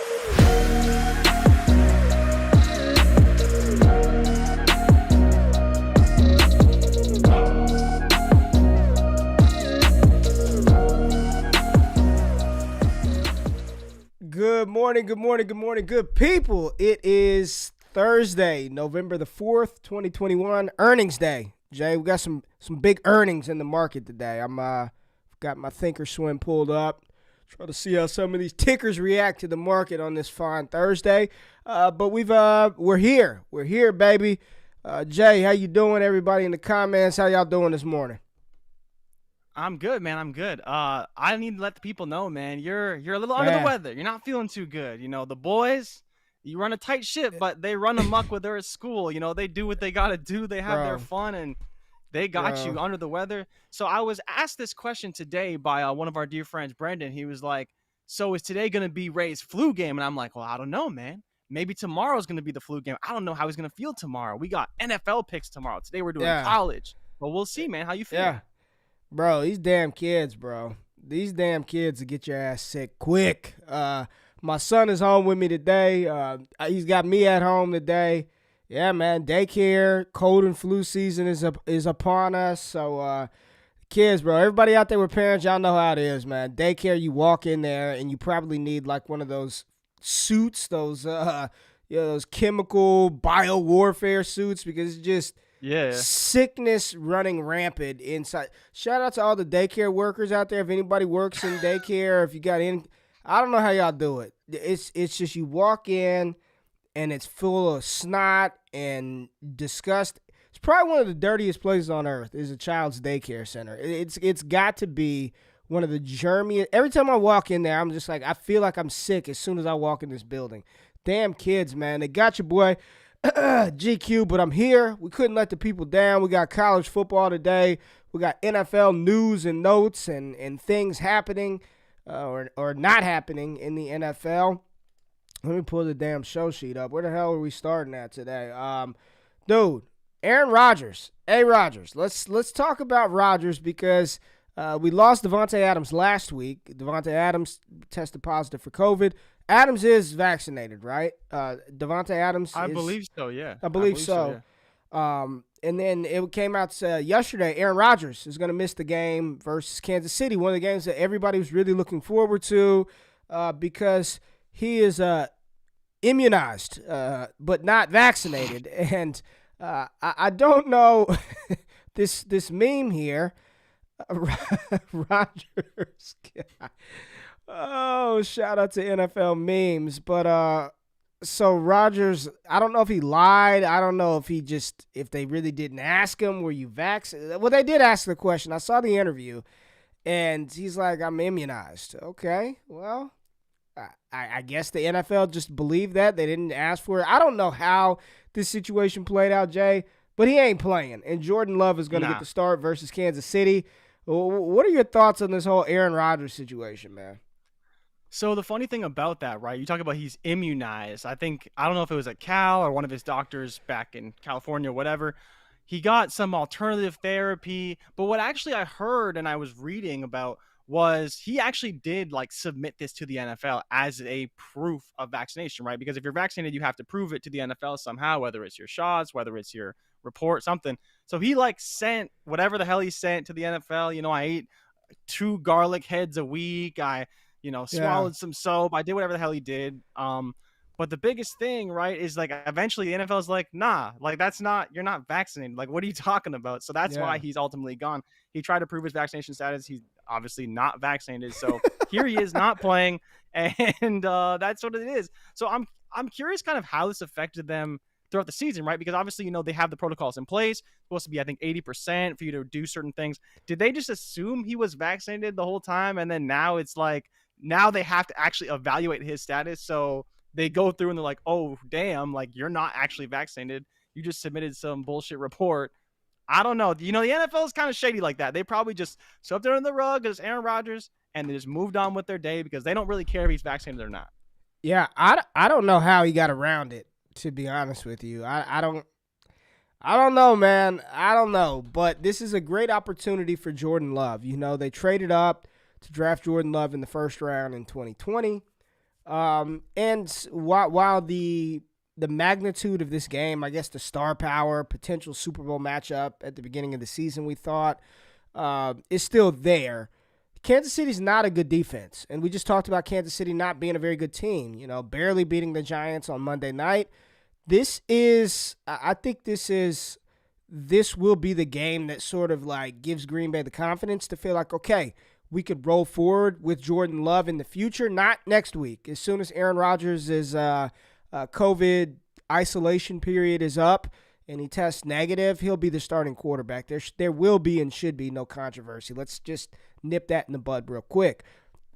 Good morning, good people. It is Thursday, November the 4th, 2021, earnings day. Jay, we got some big earnings in the market today. I'm got my Thinkorswim pulled up, try to see how some of these tickers react to the market on this fine Thursday. But we're here, baby. Jay, how you doing? Everybody in the comments, how y'all doing this morning? I'm good, man. I'm good. I need to let the people know, man. You're a little under the weather. You're not feeling too good. You know, the boys, you run a tight ship, but they run amok when they're at school. You know, they do what they gotta do. They have their fun, and they got you under the weather. So I was asked this question today by one of our dear friends, Brendan. He was like, "So is today gonna be Ray's flu game?" And I'm like, "Well, I don't know, man. Maybe tomorrow's gonna be the flu game. I don't know how he's gonna feel tomorrow. We got NFL picks tomorrow. Today we're doing college, but we'll see, man. How you feel?" Yeah. Bro, these damn kids, bro. These damn kids will get your ass sick quick. My son is home with me today. He's got me at home today. Yeah, man, daycare, cold and flu season is upon us. So, kids, bro, everybody out there with parents, y'all know how it is, man. Daycare, you walk in there and you probably need like one of those suits, those chemical bio-warfare suits, because it's just sickness running rampant inside. Shout out to all the daycare workers out there. If anybody works in daycare, if you got in, I don't know how y'all do it. It's just you walk in and it's full of snot and disgust. It's probably one of the dirtiest places on earth is a child's daycare center. It's got to be one of the germiest. Every time I walk in there, I'm just like, I feel like I'm sick as soon as I walk in this building. Damn kids, man. They got your boy GQ, but I'm here. We couldn't let the people down. We got college football today. We got NFL news and notes and things happening or not happening in the NFL. Let me pull the damn show sheet up. Where the hell are we starting at today? Dude, Aaron Rodgers. Hey, Rodgers. Let's talk about Rodgers because we lost Davante Adams last week. Davante Adams tested positive for COVID. Adams is vaccinated, right? Davante Adams I believe so, yeah. I believe so. Yeah. And then it came out yesterday, Aaron Rodgers is going to miss the game versus Kansas City, one of the games that everybody was really looking forward to because he is immunized but not vaccinated. And I don't know this meme here. Rodgers. Oh, shout out to NFL memes. But so Rodgers, I don't know if he lied. I don't know if they really didn't ask him, were you vaccinated? Well, they did ask the question. I saw the interview, and he's like, I'm immunized. Okay, well, I guess the NFL just believed that. They didn't ask for it. I don't know how this situation played out, Jay, but he ain't playing. And Jordan Love is going to get the start versus Kansas City. What are your thoughts on this whole Aaron Rodgers situation, man? So the funny thing about that, right, you talk about he's immunized. I don't know if it was at Cal or one of his doctors back in California or whatever. He got some alternative therapy. But what actually I heard and I was reading about was he actually did like submit this to the NFL as a proof of vaccination, right? Because if you're vaccinated, you have to prove it to the NFL somehow, whether it's your shots, whether it's your report, something. So he like sent whatever the hell he sent to the NFL. You know, I ate 2 garlic heads a week. I swallowed some soap. I did whatever the hell he did. But the biggest thing, right, is like eventually the NFL is like, nah, like you're not vaccinated. Like, what are you talking about? So that's why he's ultimately gone. He tried to prove his vaccination status. He's obviously not vaccinated. So here he is not playing. And that's what it is. So I'm curious kind of how this affected them throughout the season, right? Because obviously, they have the protocols in place. It's supposed to be, I think, 80% for you to do certain things. Did they just assume he was vaccinated the whole time? And then now it's like, now they have to actually evaluate his status. So they go through and they're like, oh, damn, like you're not actually vaccinated. You just submitted some bullshit report. I don't know. The NFL is kind of shady like that. They probably just swept it under the rug as Aaron Rodgers and they just moved on with their day because they don't really care if he's vaccinated or not. Yeah, I don't know how he got around it, to be honest with you. I don't know, man. I don't know. But this is a great opportunity for Jordan Love. They traded up to draft Jordan Love in the first round in 2020. And while the magnitude of this game, I guess the star power, potential Super Bowl matchup at the beginning of the season, we thought, is still there. Kansas City's not a good defense, and we just talked about Kansas City not being a very good team, barely beating the Giants on Monday night. I think this will be the game that sort of like gives Green Bay the confidence to feel like, okay, we could roll forward with Jordan Love in the future, not next week. As soon as Aaron Rodgers' COVID isolation period is up and he tests negative, he'll be the starting quarterback. There will be and should be no controversy. Let's just nip that in the bud real quick.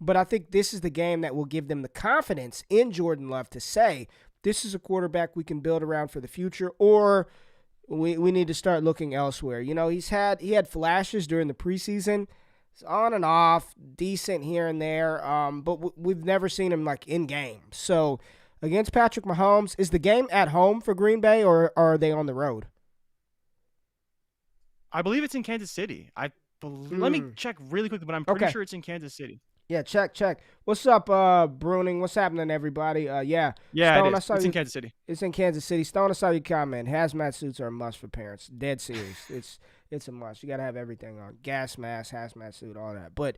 But I think this is the game that will give them the confidence in Jordan Love to say, this is a quarterback we can build around for the future, or we need to start looking elsewhere. He had flashes during the preseason. It's on and off, decent here and there, but we've never seen him like in game. So against Patrick Mahomes, is the game at home for Green Bay, or are they on the road? I believe it's in Kansas City. Let me check really quickly, but I'm pretty sure it's in Kansas City. Yeah, check. What's up, Bruning? What's happening, everybody? Yeah, Stone, it's in Kansas City. It's in Kansas City. Stone, I saw your comment. Hazmat suits are a must for parents. Dead serious. It's a must. You got to have everything on. Gas mask, hazmat suit, all that. But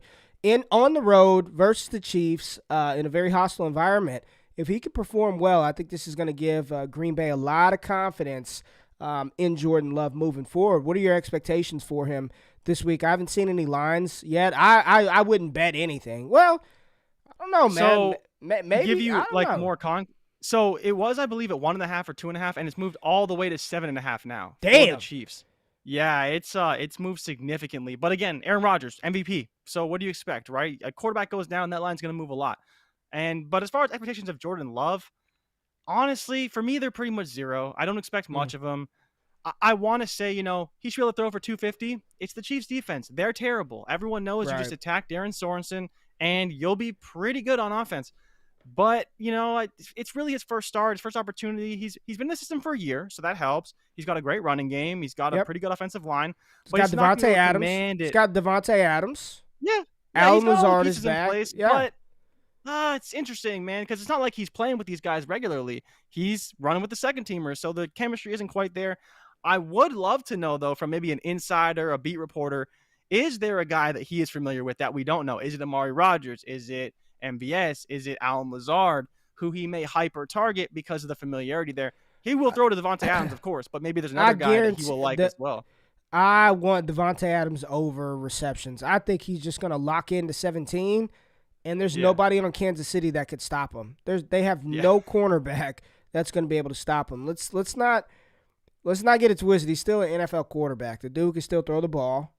on the road versus the Chiefs in a very hostile environment, if he could perform well, I think this is going to give Green Bay a lot of confidence in Jordan Love moving forward. What are your expectations for him this week? I haven't seen any lines yet. I wouldn't bet anything. Well, I don't know, man. So maybe give you know. More So it was, I believe, at 1.5 or 2.5, and it's moved all the way to 7.5 now. Damn. For the Chiefs. Yeah, it's moved significantly. But again, Aaron Rodgers, MVP. So what do you expect, right? A quarterback goes down, that line's going to move a lot. But as far as expectations of Jordan Love, honestly, for me, they're pretty much zero. I don't expect much of him. I want to say, he should be able to throw for 250. It's the Chiefs' defense. They're terrible. Everyone knows you just attack Darren Sorensen, and you'll be pretty good on offense. But, it's really his first start, his first opportunity. He's been in the system for a year, so that helps. He's got a great running game. He's got a pretty good offensive line. He's got Devontae Adams. He's got Devontae Adams. Yeah. Alan Lazard is back. But it's interesting, man, because it's not like he's playing with these guys regularly. He's running with the second teamers, so the chemistry isn't quite there. I would love to know, though, from maybe an insider, a beat reporter, is there a guy that he is familiar with that we don't know? Is it Amari Rodgers? Is it MVS? Is it Alan Lazard, who he may hyper target because of the familiarity there? He will throw to Devontae Adams, of course, but maybe there's another guy that he will like as well. I want Devontae Adams over receptions. I think he's just going to lock into 17, and there's nobody on Kansas City that could stop him. They have no cornerback that's going to be able to stop him. Let's not get it twisted. He's still an NFL quarterback. The dude can still throw the ball.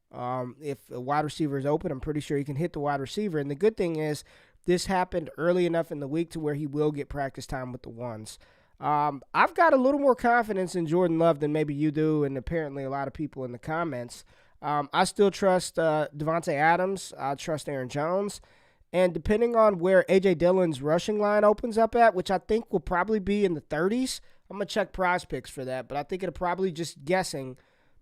If a wide receiver is open, I'm pretty sure he can hit the wide receiver. And the good thing is this happened early enough in the week to where he will get practice time with the ones. I've got a little more confidence in Jordan Love than maybe you do, and apparently a lot of people in the comments. I still trust Devontae Adams. I trust Aaron Jones. And depending on where A.J. Dillon's rushing line opens up at, which I think will probably be in the 30s, I'm going to check Prize Picks for that, but I think it'll probably, just guessing,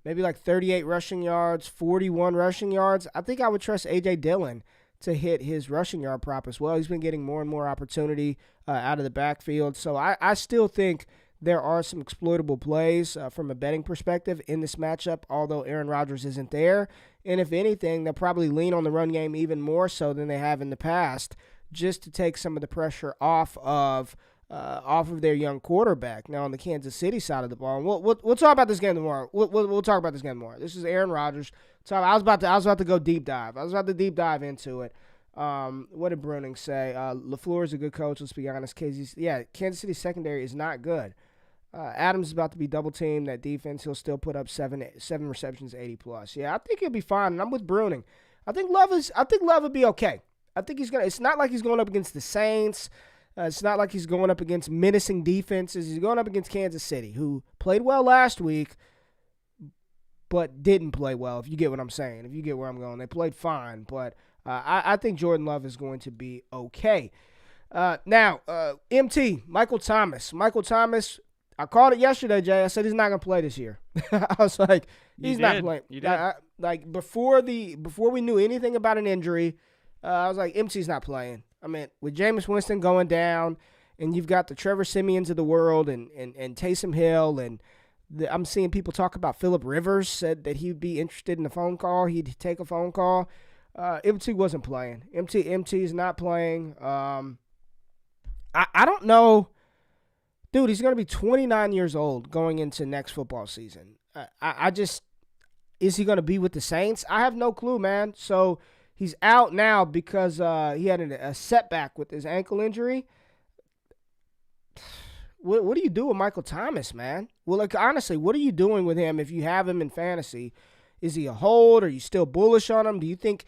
maybe like 38 rushing yards, 41 rushing yards. I think I would trust A.J. Dillon to hit his rushing yard prop as well. He's been getting more and more opportunity out of the backfield. So I still think there are some exploitable plays from a betting perspective in this matchup, although Aaron Rodgers isn't there. And if anything, they'll probably lean on the run game even more so than they have in the past, just to take some of the pressure off of their young quarterback. Now on the Kansas City side of the ball, and we'll talk about this game tomorrow. We'll talk about this game tomorrow. This is Aaron Rodgers. So I was about to go deep dive. I was about to deep dive into it. What did Bruning say? LaFleur is a good coach. Let's be honest. Kansas City secondary is not good. Adams is about to be double teamed. That defense, he'll still put up seven receptions, 80+. Yeah, I think he'll be fine. And I'm with Bruning. I think Love will be okay. I think he's gonna. It's not like he's going up against the Saints. It's not like he's going up against menacing defenses. He's going up against Kansas City, who played well last week, but didn't play well, if you get what I'm saying. If you get where I'm going. They played fine, but I think Jordan Love is going to be okay. Now, MT, Michael Thomas. I called it yesterday, Jay. I said he's not going to play this year. I was like, he's not playing. You did. Before we knew anything about an injury, I was like, MT's not playing. I mean, with Jameis Winston going down, and you've got the Trevor Simeons of the world, and Taysom Hill, and I'm seeing people talk about Phillip Rivers said that he'd be interested in a phone call. He'd take a phone call. MT wasn't playing. MT is not playing. I don't know. Dude, he's going to be 29 years old going into next football season. I just, is he going to be with the Saints? I have no clue, man. So he's out now because he had a setback with his ankle injury. What do you do with Michael Thomas, man? Well, like, honestly, what are you doing with him if you have him in fantasy? Is he a hold? Are you still bullish on him? Do you think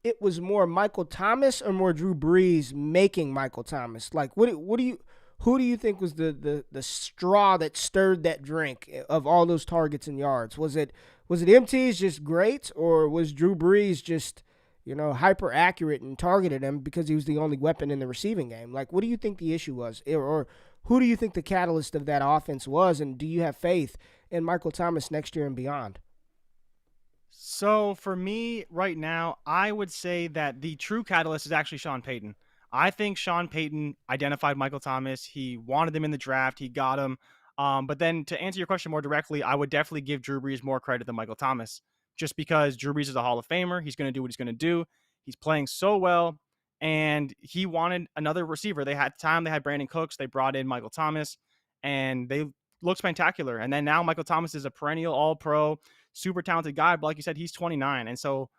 it was more Michael Thomas or more Drew Brees making Michael Thomas? Like, who do you think was the straw that stirred that drink of all those targets and yards? Was it MT's just great, or was Drew Brees just, hyper accurate and targeted him because he was the only weapon in the receiving game? Like, what do you think the issue was? Or who do you think the catalyst of that offense was? And do you have faith in Michael Thomas next year and beyond? So for me right now, I would say that the true catalyst is actually Sean Payton. I think Sean Payton identified Michael Thomas. He wanted him in the draft. He got him. But then to answer your question more directly, I would definitely give Drew Brees more credit than Michael Thomas, just because Drew Brees is a Hall of Famer. He's going to do what he's going to do. He's playing so well, and he wanted another receiver. They had Brandon Cooks. They brought in Michael Thomas, and they looked spectacular. And then now Michael Thomas is a perennial All-Pro, super talented guy. But like you said, he's 29. And so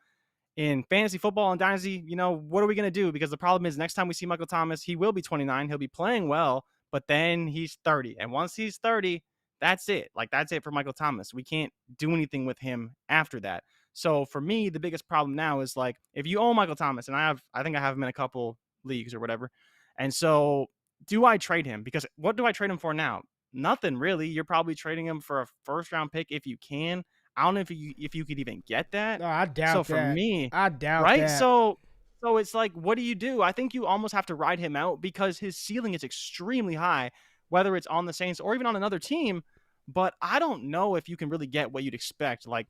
in fantasy football and dynasty, what are we going to do? Because the problem is next time we see Michael Thomas, he will be 29. He'll be playing well, but then he's 30. And once he's 30, that's it. Like, that's it for Michael Thomas. We can't do anything with him after that. So for me, the biggest problem now is, like, if you own Michael Thomas, and I think I have him in a couple leagues or whatever. And so do I trade him? Because what do I trade him for now? Nothing really. You're probably trading him for a first round pick if you can. I don't know if you could even get that. No, I doubt that. So for me, I doubt right? that. So it's like, what do you do? I think you almost have to ride him out because his ceiling is extremely high, whether it's on the Saints or even on another team. But I don't know if you can really get what you'd expect. Like,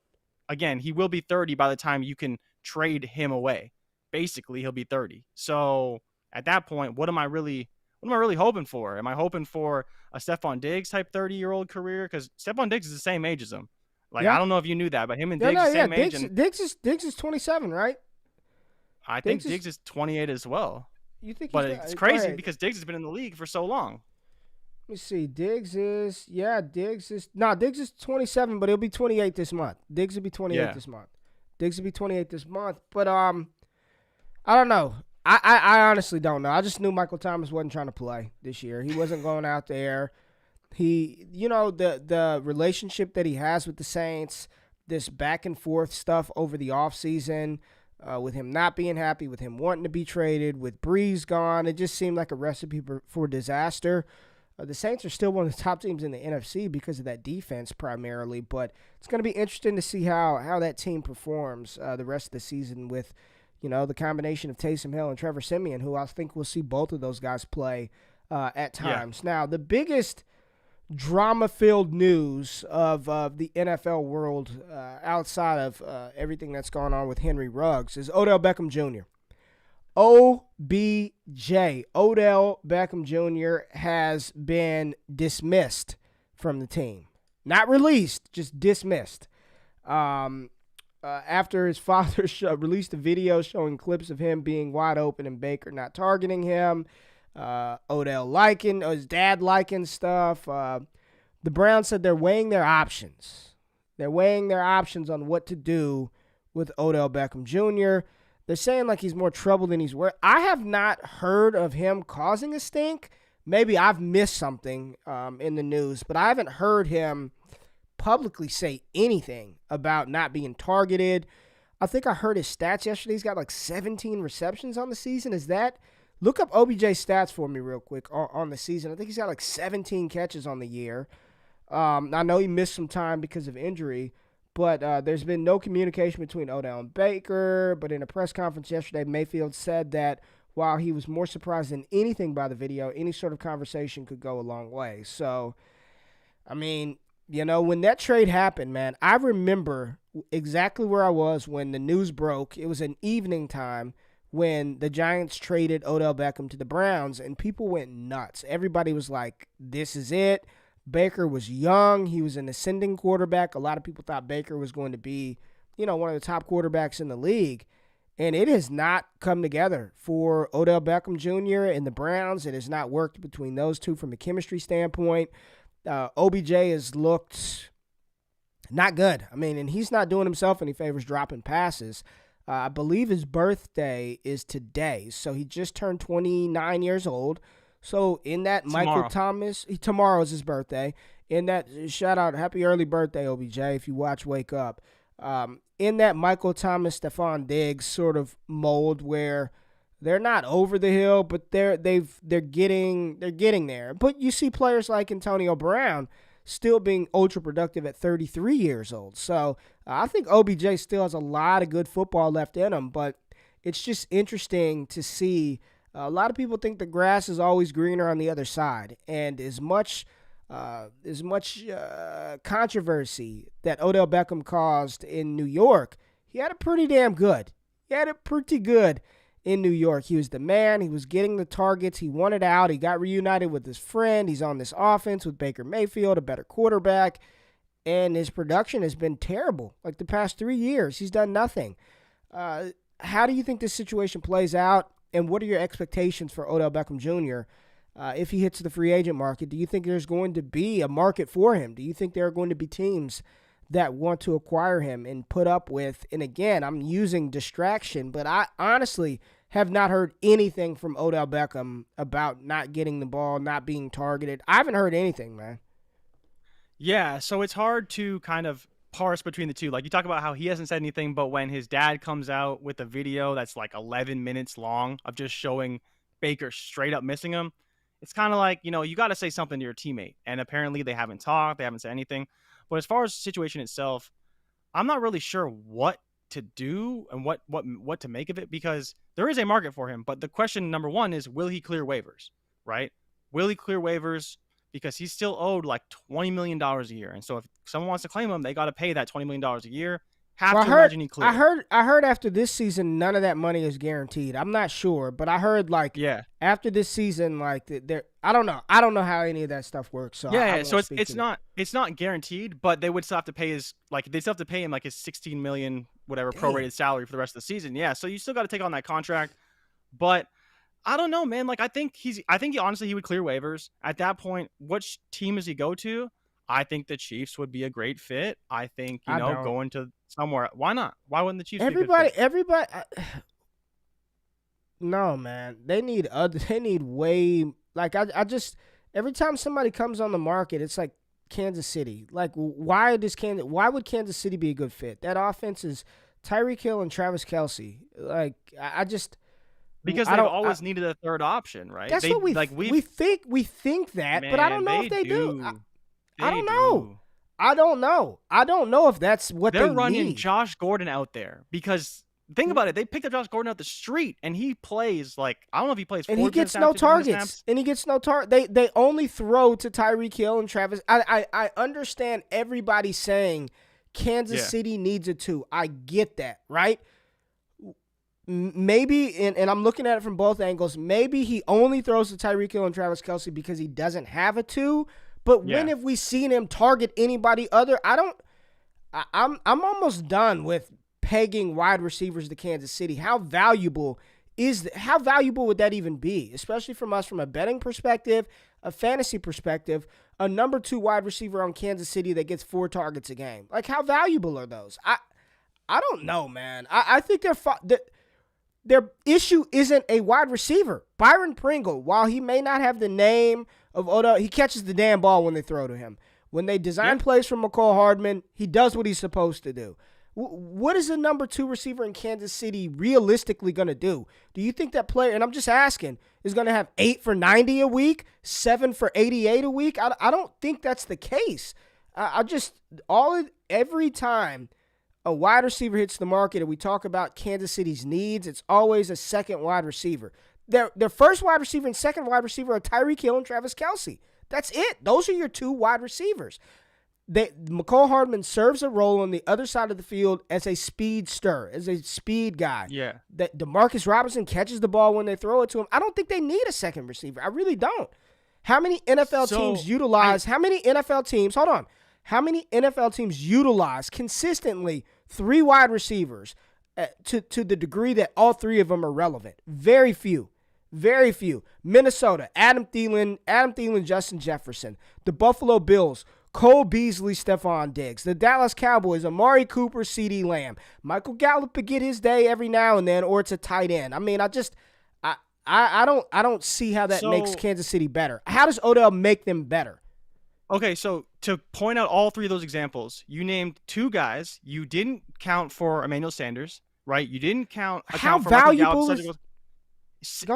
again, he will be 30 by the time you can trade him away. Basically, he'll be 30. So at that point, what am I really hoping for? Am I hoping for a Stephon Diggs type 30-year-old career? Because Stephon Diggs is the same age as him. Like, yeah. I don't know if you knew that, but him and Diggs are the same age. And Diggs is 27, right? I think Diggs is 28 as well. You think? But it's crazy because Diggs has been in the league for so long. Let me see. Diggs is 27, but he'll be 28 this month. Diggs will be 28 this month. Diggs will be 28 this month. But I don't know. I honestly don't know. I just knew Michael Thomas wasn't trying to play this year. He wasn't going out there. He, the relationship that he has with the Saints, this back and forth stuff over the offseason, with him not being happy, with him wanting to be traded, with Brees gone, it just seemed like a recipe for disaster. The Saints are still one of the top teams in the NFC because of that defense primarily, but it's going to be interesting to see how that team performs the rest of the season with, the combination of Taysom Hill and Trevor Simeon, who I think we'll see both of those guys play at times. Yeah. Now, the biggest drama-filled news of the NFL world outside of everything that's going on with Henry Ruggs is Odell Beckham Jr. OBJ, Odell Beckham Jr. has been dismissed from the team. Not released, just dismissed. After his father released a video showing clips of him being wide open and Baker not targeting him, Odell liking, his dad liking stuff. The Browns said they're weighing their options. They're weighing their options on what to do with Odell Beckham Jr. They're saying like he's more trouble than he's worth. I have not heard of him causing a stink. Maybe I've missed something in the news, but I haven't heard him publicly say anything about not being targeted. I think I heard his stats yesterday. He's got like 17 receptions on the season. Is that? Look up OBJ stats for me real quick on the season. I think he's got like 17 catches on the year. I know he missed some time because of injury, but there's been no communication between Odell and Baker. But in a press conference yesterday, Mayfield said that while he was more surprised than anything by the video, any sort of conversation could go a long way. So, I mean, when that trade happened, man, I remember exactly where I was when the news broke. It was an evening time when the Giants traded Odell Beckham to the Browns, and people went nuts. Everybody was like, this is it. Baker was young. He was an ascending quarterback. A lot of people thought Baker was going to be, one of the top quarterbacks in the league. And it has not come together for Odell Beckham Jr. and the Browns. It has not worked between those two from a chemistry standpoint. OBJ has looked not good. I mean, and he's not doing himself any favors dropping passes. I believe his birthday is today. So he just turned 29 years old. So in that Michael Thomas, tomorrow is his birthday. In that, shout out, happy early birthday, OBJ, if you watch Wake Up. In that Michael Thomas, Stephon Diggs sort of mold where they're not over the hill, but they're getting there. But you see players like Antonio Brown still being ultra productive at 33 years old. So I think OBJ still has a lot of good football left in him, but it's just interesting to see. A lot of people think the grass is always greener on the other side, and as much controversy that Odell Beckham caused in New York, he had it pretty damn good. He had it pretty good in New York. He was the man. He was getting the targets. He wanted out. He got reunited with his friend. He's on this offense with Baker Mayfield, a better quarterback, and his production has been terrible. Like the past 3 years, he's done nothing. How do you think this situation plays out, and what are your expectations for Odell Beckham Jr., if he hits the free agent market? Do you think there's going to be a market for him? Do you think there are going to be teams that want to acquire him and put up with, and again, I'm using distraction, but I honestly have not heard anything from Odell Beckham about not getting the ball, not being targeted. I haven't heard anything, man. Yeah, so it's hard to kind of parse between the two. Like, you talk about how he hasn't said anything, but when his dad comes out with a video that's like 11 minutes long of just showing Baker straight up missing him, it's kind of like, you got to say something to your teammate. And apparently they haven't talked. They haven't said anything. But as far as the situation itself, I'm not really sure what to do and what to make of it, because there is a market for him. But the question number one is, will he clear waivers, right? Will he clear waivers? Because he's still owed like $20 million a year. And so if someone wants to claim him, they got to pay that $20 million a year. Imagine he cleared. I heard after this season, none of that money is guaranteed. I'm not sure, but I heard after this season, I don't know. I don't know how any of that stuff works. So so it's not guaranteed, but they would still have to pay his him like his $16 million whatever prorated salary for the rest of the season. Yeah, so you still got to take on that contract, but I don't know, man. Like I think he honestly would clear waivers at that point. Which team does he go to? I think the Chiefs would be a great fit. I think, going to somewhere. Why not? Why wouldn't the Chiefs be a good fit? No, man. They need way, like, I just, every time somebody comes on the market, it's like Kansas City. Like, why would Kansas City be a good fit? That offense is Tyreek Hill and Travis Kelce. Like, because they've always needed a third option, right? That's what we think that, man, but I don't know if they do. I don't know. I don't know if that's what they're running Josh Gordon out there, because think about it. They picked up Josh Gordon out the street, and he plays I don't know if he plays. And he gets no targets. They only throw to Tyreek Hill and Travis. I understand everybody saying Kansas City needs a 2. I get that, right? Maybe, and I'm looking at it from both angles. Maybe he only throws to Tyreek Hill and Travis Kelce because he doesn't have a 2. But when have we seen him target anybody other? I'm almost done with pegging wide receivers to Kansas City. How valuable would that even be? Especially from us, from a betting perspective, a fantasy perspective, a number 2 wide receiver on Kansas City that gets 4 targets a game. Like, how valuable are those? I don't know, man. I think their issue isn't a wide receiver. Byron Pringle, while he may not have the name of Odell, he catches the damn ball when they throw to him. When they design plays for Nicole Hardman, he does what he's supposed to do. What is a number 2 receiver in Kansas City realistically going to do? Do you think that player, and I'm just asking, is going to have 8 for 90 a week, 7 for 88 a week? I don't think that's the case. Every time a wide receiver hits the market and we talk about Kansas City's needs, it's always a second wide receiver. Their first wide receiver and second wide receiver are Tyreek Hill and Travis Kelce. That's it. Those are your 2 wide receivers. Nicole Hardman serves a role on the other side of the field as a speedster, as a speed guy. Yeah. That DeMarcus Robinson catches the ball when they throw it to him. I don't think they need a second receiver. I really don't. How many NFL teams utilize? How many NFL teams? Hold on. How many NFL teams utilize consistently 3 wide receivers to the degree that all 3 of them are relevant? Very few. Very few. Minnesota, Adam Thielen, Justin Jefferson. The Buffalo Bills, Cole Beasley, Stephon Diggs. The Dallas Cowboys, Amari Cooper, CeeDee Lamb. Michael Gallup would get his day every now and then, or it's a tight end. I mean, I don't see how that makes Kansas City better. How does Odell make them better? Okay, so to point out all 3 of those examples, you named 2 guys. You didn't count for Emmanuel Sanders, right? You didn't count how for valuable Michael Gallup.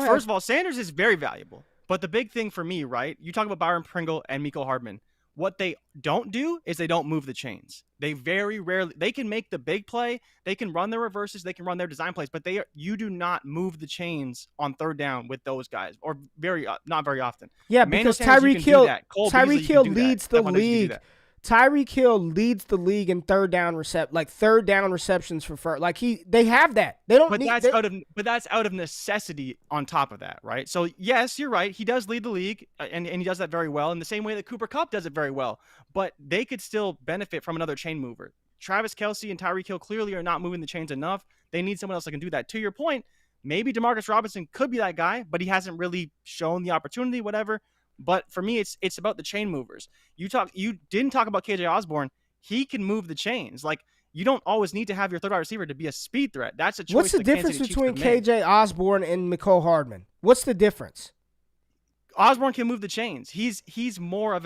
First of all, Sanders is very valuable. But the big thing for me, right? You talk about Byron Pringle and Nicole Hardman. What they don't do is they don't move the chains. They very rarely, they can make the big play, they can run their reverses, they can run their design plays, but you do not move the chains on third down with those guys, or not very often. Yeah, because Tyreek Hill leads the league. Tyreek Hill leads the league in third down receptions for first. Like they have that. They don't. But that's out of necessity. On top of that, right? So yes, you're right. He does lead the league, and he does that very well in the same way that Cooper Kupp does it very well. But they could still benefit from another chain mover. Travis Kelce and Tyreek Hill clearly are not moving the chains enough. They need someone else that can do that. To your point, maybe DeMarcus Robinson could be that guy, but he hasn't really shown the opportunity. Whatever. But for me, it's about the chain movers. You didn't talk about KJ Osborne. He can move the chains. Like, you don't always need to have your third wide receiver to be a speed threat. That's a choice. What's the difference between KJ Osborne and Nicole Hardman? What's the difference? Osborne can move the chains. He's more of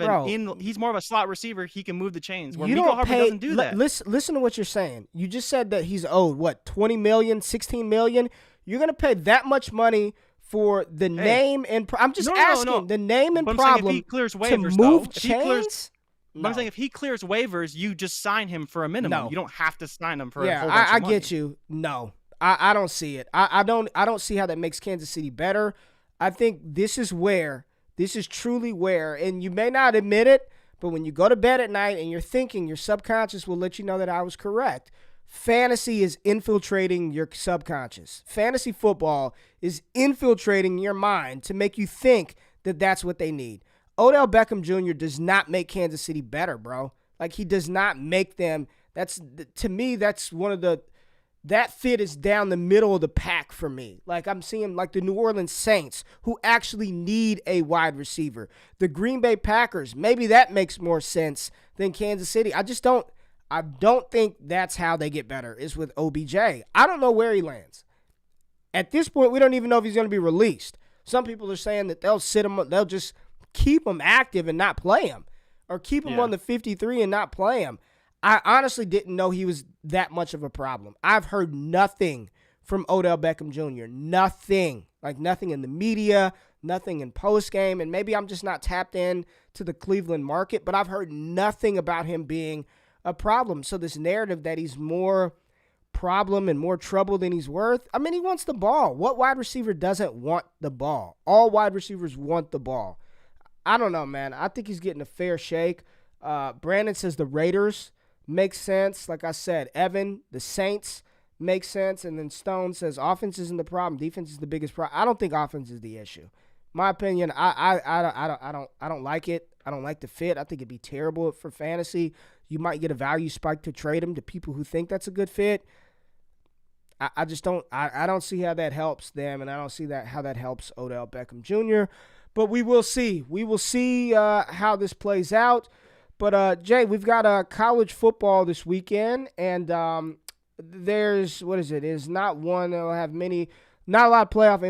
he's more of a slot receiver. He can move the chains. Where Nicole Hardman doesn't do that. Listen to what you're saying. You just said that he's owed what, $20 million, $16 million? You're gonna pay that much money for the name and I'm just asking the name and problem if he clears waivers, to move chains. I'm saying if he clears waivers, you just sign him for a minimum. No. You don't have to sign him for a whole bunch of money. I get you. No, I don't see it. I don't see how that makes Kansas City better. I think this is truly where, and you may not admit it, but when you go to bed at night and you're thinking, your subconscious will let you know that I was correct. Fantasy is infiltrating your subconscious. Fantasy football is infiltrating your mind to make you think that that's what they need. Odell Beckham Jr. does not make Kansas City better, bro. Like, he does not make them. To me, that's one of that fit is down the middle of the pack for me. Like, I'm seeing like the New Orleans Saints, who actually need a wide receiver. The Green Bay Packers, maybe that makes more sense than Kansas City. I don't think that's how they get better, is with OBJ. I don't know where he lands. At this point, we don't even know if he's going to be released. Some people are saying that they'll just keep him active and not play him, or keep him on the 53 and not play him. I honestly didn't know he was that much of a problem. I've heard nothing from Odell Beckham Jr. Nothing. Like, nothing in the media, nothing in postgame, and maybe I'm just not tapped in to the Cleveland market, but I've heard nothing about him being a problem. So this narrative that he's more problem and more trouble than he's worth, I mean, he wants the ball. What wide receiver doesn't want the ball? All wide receivers want the ball. I don't know, man. I think he's getting a fair shake. Brandon says the Raiders makes sense. Like I said, Evan, the Saints makes sense. And then Stone says offense isn't the problem. Defense is the biggest problem. I don't think offense is the issue. My opinion, I don't like it. I don't like the fit. I think it'd be terrible for fantasy. You might get a value spike to trade him to people who think that's a good fit. I just don't. I don't see how that helps them, and I don't see how that helps Odell Beckham Jr. But we will see. We will see how this plays out. But Jay, we've got college football this weekend, and there's There's not one that'll have many. Not a lot of playoff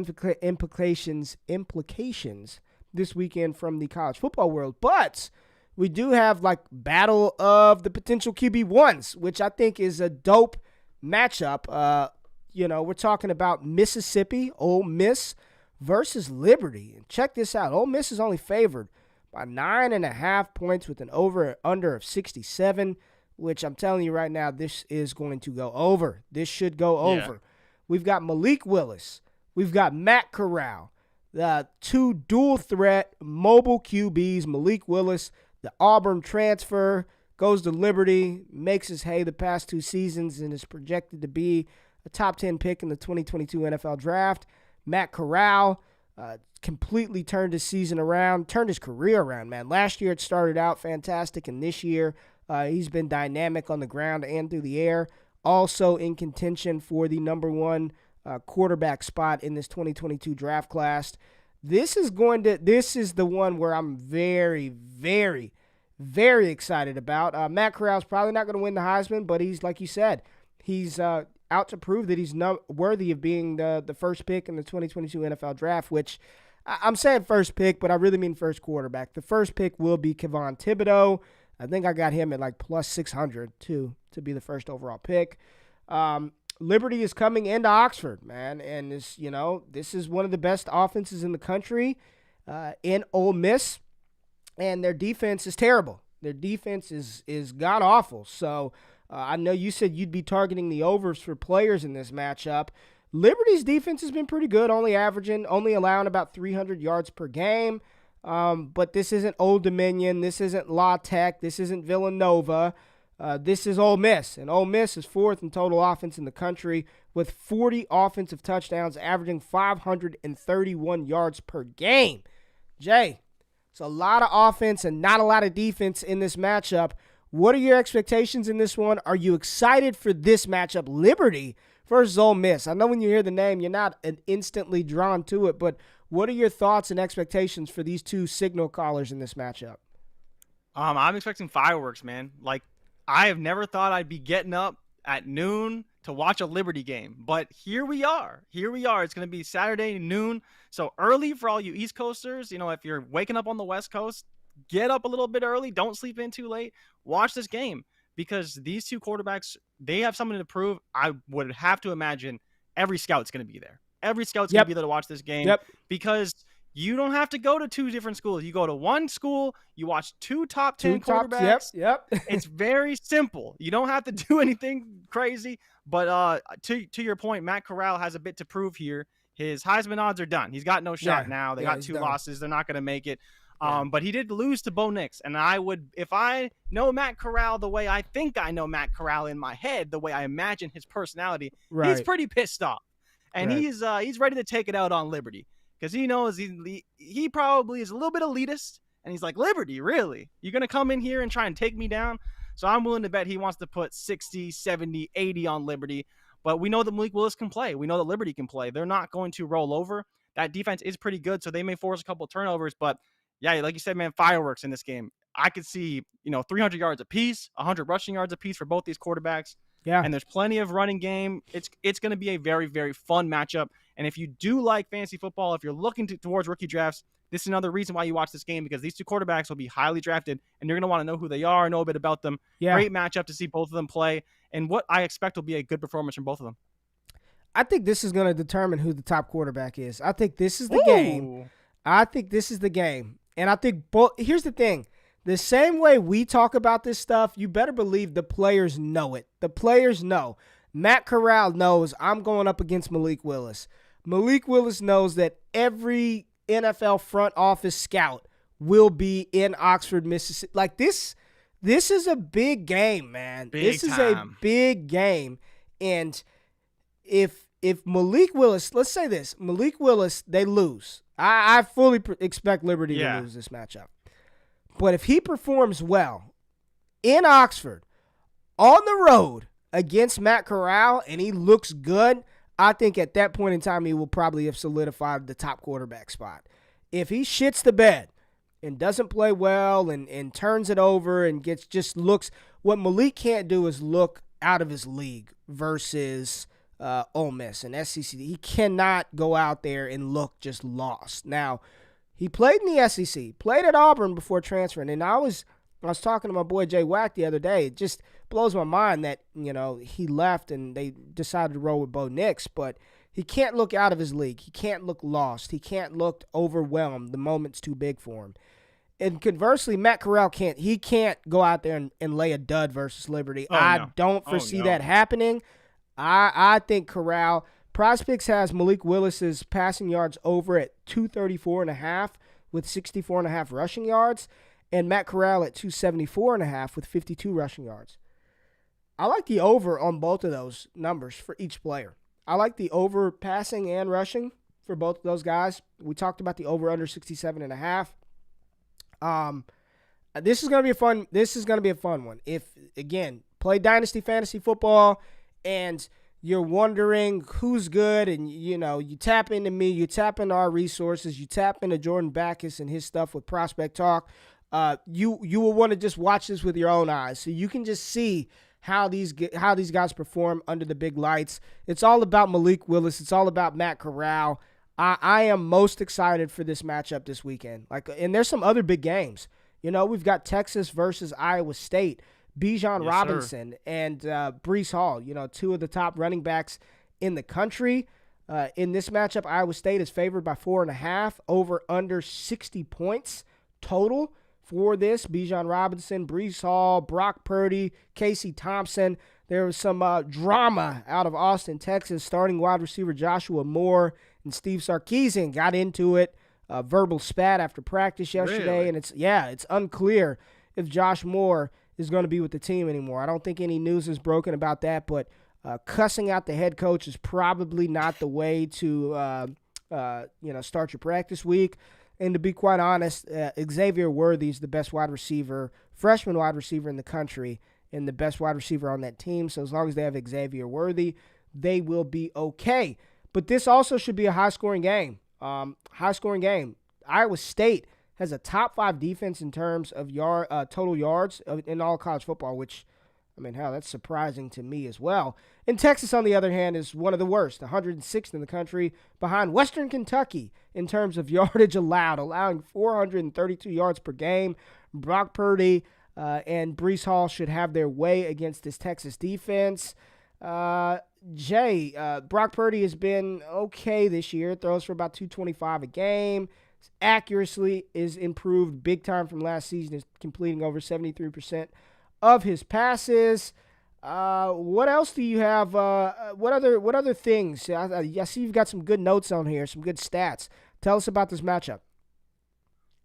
implications this weekend from the college football world, but we do have like battle of the potential QB1s, which I think is a dope matchup. We're talking about Mississippi, Ole Miss versus Liberty. And check this out. Ole Miss is only favored by 9.5 points with an over-under of 67, which I'm telling you right now, this is going to go over. This should go over. Yeah. We've got Malik Willis. We've got Matt Corral. The 2 dual-threat mobile QBs, Malik Willis, the Auburn transfer, goes to Liberty, makes his hay the past 2 seasons, and is projected to be a top 10 pick in the 2022 NFL Draft. Matt Corral completely turned his season around, turned his career around, man. Last year it started out fantastic, and this year he's been dynamic on the ground and through the air. Also in contention for the number 1 quarterback spot in this 2022 draft class. This is the one where I'm very, very, very excited about. Matt Corral's probably not going to win the Heisman, but he's, like you said, he's out to prove that he's worthy of being the first pick in the 2022 NFL Draft, which I'm saying first pick, but I really mean first quarterback. The first pick will be Kayvon Thibodeau. I think I got him at like plus 600 to be the first overall pick. Liberty is coming into Oxford, man, and this is one of the best offenses in the country in Ole Miss, and their defense is terrible. Their defense is god-awful, so I know you said you'd be targeting the overs for players in this matchup. Liberty's defense has been pretty good, only allowing about 300 yards per game. But this isn't Old Dominion. This isn't La Tech. This isn't Villanova. This is Ole Miss. And Ole Miss is 4th in total offense in the country with 40 offensive touchdowns, averaging 531 yards per game. Jay, it's a lot of offense and not a lot of defense in this matchup. What are your expectations in this one? Are you excited for this matchup, Liberty versus Ole Miss? I know when you hear the name, you're not instantly drawn to it, but what are your thoughts and expectations for these two signal callers in this matchup? I'm expecting fireworks, man. Like, I have never thought I'd be getting up at noon to watch a Liberty game, but here we are. It's going to be Saturday noon, so early for all you East Coasters. If you're waking up on the West Coast, get up a little bit early. Don't sleep in too late. Watch this game because these two quarterbacks, they have something to prove. I would have to imagine every scout's going to be there. Every scout's going to be there to watch this game because you don't have to go to 2 different schools. You go to one school, you watch 2 top 10 quarterbacks. It's very simple. You don't have to do anything crazy. But to your point, Matt Corral has a bit to prove here. His Heisman odds are done. He's got no shot now. They got 2 losses. They're not going to make it. But he did lose to Bo Nix, and if I know Matt Corral the way I think I know Matt Corral in my head, the way I imagine his personality, he's pretty pissed off, and he's ready to take it out on Liberty because he knows he probably is a little bit elitist, and he's like, Liberty, really? You're gonna come in here and try and take me down? So I'm willing to bet he wants to put 60, 70, 80 on Liberty. But we know that Malik Willis can play. We know that Liberty can play. They're not going to roll over. That defense is pretty good, so they may force a couple turnovers, but yeah, like you said, man, fireworks in this game. I could see, 300 yards apiece, 100 rushing yards apiece for both these quarterbacks. Yeah. And there's plenty of running game. It's going to be a very, very fun matchup. And if you do like fantasy football, if you're looking towards rookie drafts, this is another reason why you watch this game because these two quarterbacks will be highly drafted, and you're going to want to know who they are, know a bit about them. Yeah. Great matchup to see both of them play, and what I expect will be a good performance from both of them. I think this is going to determine who the top quarterback is. I think this is the game. And I think here's the thing. The same way we talk about this stuff, you better believe the players know it. The players know. Matt Corral knows I'm going up against Malik Willis. Malik Willis knows that every NFL front office scout will be in Oxford, Mississippi. Like this is a big game, man. This is a big game. And if Malik Willis, let's say this, Malik Willis, they lose. I fully expect Liberty to lose this matchup. But if he performs well in Oxford, on the road against Matt Corral, and he looks good, I think at that point in time he will probably have solidified the top quarterback spot. If he shits the bed and doesn't play well and turns it over and looks, what Malik can't do is look out of his league versus Ole Miss and SEC. He cannot go out there and look just lost. Now, he played in the SEC, played at Auburn before transferring, and I was talking to my boy Jay Wack the other day. It just blows my mind that, he left and they decided to roll with Bo Nix, but he can't look out of his league. He can't look lost. He can't look overwhelmed. The moment's too big for him. And conversely, Matt Corral can't go out there and lay a dud versus Liberty. I don't foresee that happening. I think Corral, PrizePicks has Malik Willis's passing yards over at 234.5 with 64.5 rushing yards. and Matt Corral at 274.5 with 52 rushing yards. I like the over on both of those numbers for each player. I like the over passing and rushing for both of those guys. We talked about the over under 67.5. This is gonna be a fun. This is gonna be a fun one. If again, play Dynasty Fantasy Football, and you're wondering who's good, and you tap into me, you tap into our resources, you tap into Jordan Backus and his stuff with Prospect Talk. You will want to just watch this with your own eyes, so you can just see how these guys perform under the big lights. It's all about Malik Willis. It's all about Matt Corral. I am most excited for this matchup this weekend. And there's some other big games. We've got Texas versus Iowa State. Bijan Robinson and Breece Hall, two of the top running backs in the country. In this matchup, Iowa State is favored by 4.5, over under 60 points total for this. Bijan Robinson, Breece Hall, Brock Purdy, Casey Thompson. There was some drama out of Austin, Texas. Starting wide receiver Joshua Moore and Steve Sarkisian got into it. Verbal spat after practice yesterday, really? And it's unclear if Josh Moore is going to be with the team anymore. I don't think any news is broken about that, but cussing out the head coach is probably not the way to start your practice week. And to be quite honest, Xavier Worthy is the best freshman wide receiver in the country, and the best wide receiver on that team. So as long as they have Xavier Worthy, they will be okay. But this also should be a high-scoring game. Iowa State has a top 5 defense in terms of total yards in all college football, which, that's surprising to me as well. And Texas, on the other hand, is one of the worst, 106th in the country, behind Western Kentucky in terms of yardage allowed, allowing 432 yards per game. Brock Purdy and Breece Hall should have their way against this Texas defense. Brock Purdy has been okay this year, throws for about 225 a game. His accuracy is improved big time from last season, is completing over 73% of his passes. What else do you have? What other things? I see you've got some good notes on here, some good stats. Tell us about this matchup.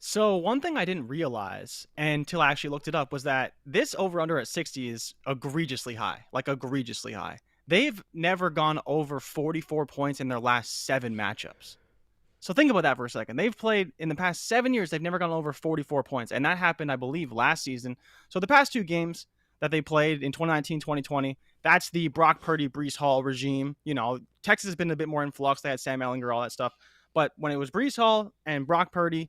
So one thing I didn't realize until I actually looked it up was that this over-under at 60 is egregiously high, egregiously high. They've never gone over 44 points in their last 7 matchups. So think about that for a second. They've played in the past 7 years, they've never gone over 44 points. And that happened, I believe, last season. So the past 2 games that they played in 2019, 2020, that's the Brock Purdy, Breece Hall regime. Texas has been a bit more in flux. They had Sam Ehlinger, all that stuff. But when it was Breece Hall and Brock Purdy,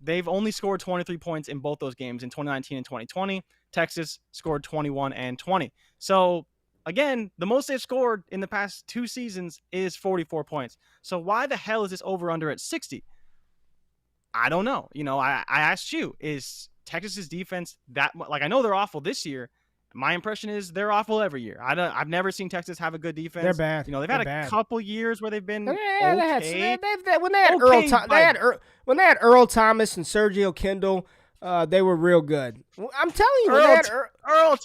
they've only scored 23 points in both those games in 2019 and 2020. Texas scored 21 and 20. So again, the most they've scored in the past 2 seasons is 44 points. So why the hell is this over-under at 60? I don't know. I asked you, is Texas's defense that – I know they're awful this year. My impression is they're awful every year. I've never seen Texas have a good defense. They're bad. They've had a couple years where they've been okay. When they had Earl Thomas and Sergio Kindle, they were real good. I'm telling you, Earl